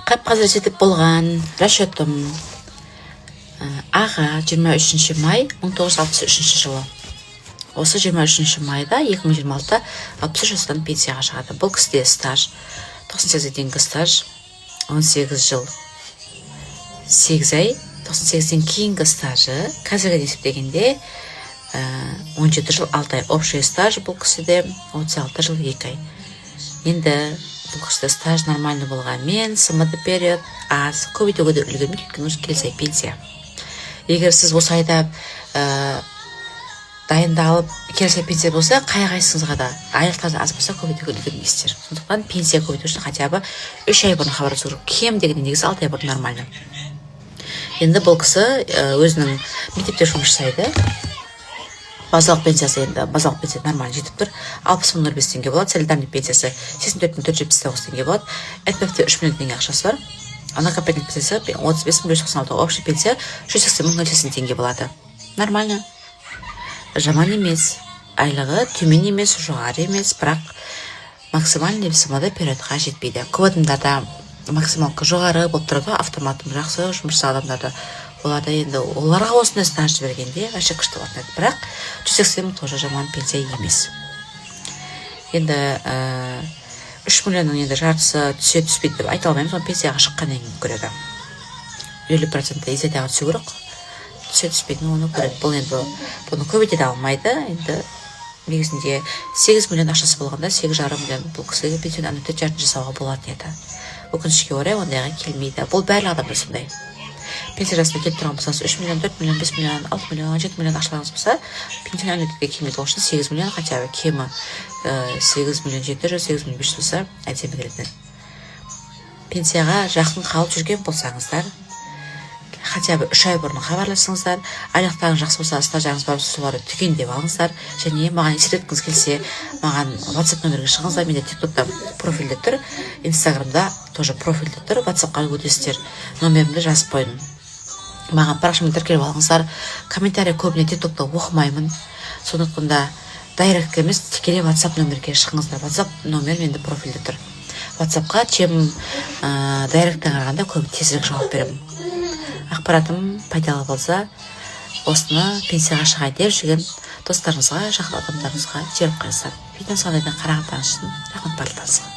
Қап-қазір жетіп болған расчетым аға 23 май 1963 жылы. Осы 23 майда 2026-та 63 жастан пенсияға шығады. Бұл кісіде стаж 98-ге дейінгі стаж 18 жыл 8 ай, 98-ден кейінгі стажы қазіргі есептегенде 17 жыл 6 ай. Общий стаж бұл кісіде 36 жыл 2 ай. Енді бұл кісіде стаж нормальный болғанмен сымыды период аз, көбейтуге де үлгермейді, өйткені келесі ай пенсия. Егер сіз осы айда дайындалып келесі пенсия болса, қай-қайсыңызға да айлықтарыңыз аз болса көбейтуге үлгермейсіздер. Сондықтан пенсия көбейту үшін хотя бы 3 ай бұрын хабарласу керек. Кем дегенде негізі 6 ай бұрын нормально. Енді бұл кісі өзінің мектепте жұмыс жасайды. Базалық пенсиясы енді базалық пенсия нормально жетіп тұр. 60,05 теңге болады. Солидарный пенсиясы 84,479 теңге болады. НПФ-те 3 миллион теңге ақшасы бар. Накопительный пенсиясы 35,596. Общий пенсия 180,080 теңге болады. Нормально. Жаман емес. Айлығы төмен емес, жоғары емес, бірақ максимальный суммада периодқа жетпейді. Көп адамдарда максималка жоғары болып тұрады, автоматом жақсы жұмыс жасаған адамдарда. Оларда енді оларға осындай стаж бергенде вообще күшті болатын еді. Бірақ 180 тоже жаман пенсия емес. Енді 3 миллионның енді жартысы түсе түспейді деп айта алмаймыз, оны пенсияға шыққаннан кейін көреді. 50% изетаға түсу керек. Түсе түспейтін оны көреді. Бұл енді бұны көбейте де алмайды. Енді негізінде 8 миллион ақшасы болғанда 8,5 миллион бұл кісіге пенсияны аннуитет жасауға болатын еді. Өкінішке орай ондайға келмейді. Бұл барлық адамда сондай. Пенсия жасына келіп тұрған болса, 3 миллион, 4 миллион, 5 миллион, 6 миллион, 7 миллион ақшаларыңыз болса, пенсияны аннуитетке келмейді. Ол үшін 8 миллион, хотя бы кемі 8 миллион 700, 8 миллион 500 болса, әдемі келетін. Пенсияға жақын қалып жүрген болсаңыздар, хотя бы 3 ай бұрын хабарласыңыздар, айлықтарыңыз жақсы болса, стажарыңыз бар болса, соларды түгендеп алыңыздар, және маған есереткіңіз келсе, маған WhatsApp нөмірге шығыңыздар. Менде TikTokта профильде тұр, Instagramда тоже профильде тұр, WhatsAppқа өтесіздер, номерімді жазып қойдым. Маған парақшамды тіркеліп алыңыздар. Комментарий көбіне TikTokта оқымаймын. Сондықтан да дайректке емес, тікелей WhatsApp нөмірге шығыңыздар. WhatsApp номер менде профильде тұр. WhatsAppқа чем дайректтен қарағанда көп тезірек жауап беремін. Ақпаратым пайдалы болса, осыны пенсияға шығайын деп жүрген достарыңызға, жақын адамдарыңызға жіберіп қойыңыздар. Видеоны соңына дейін қарағандарыңыз үшін рахмет барлықтарыңызға.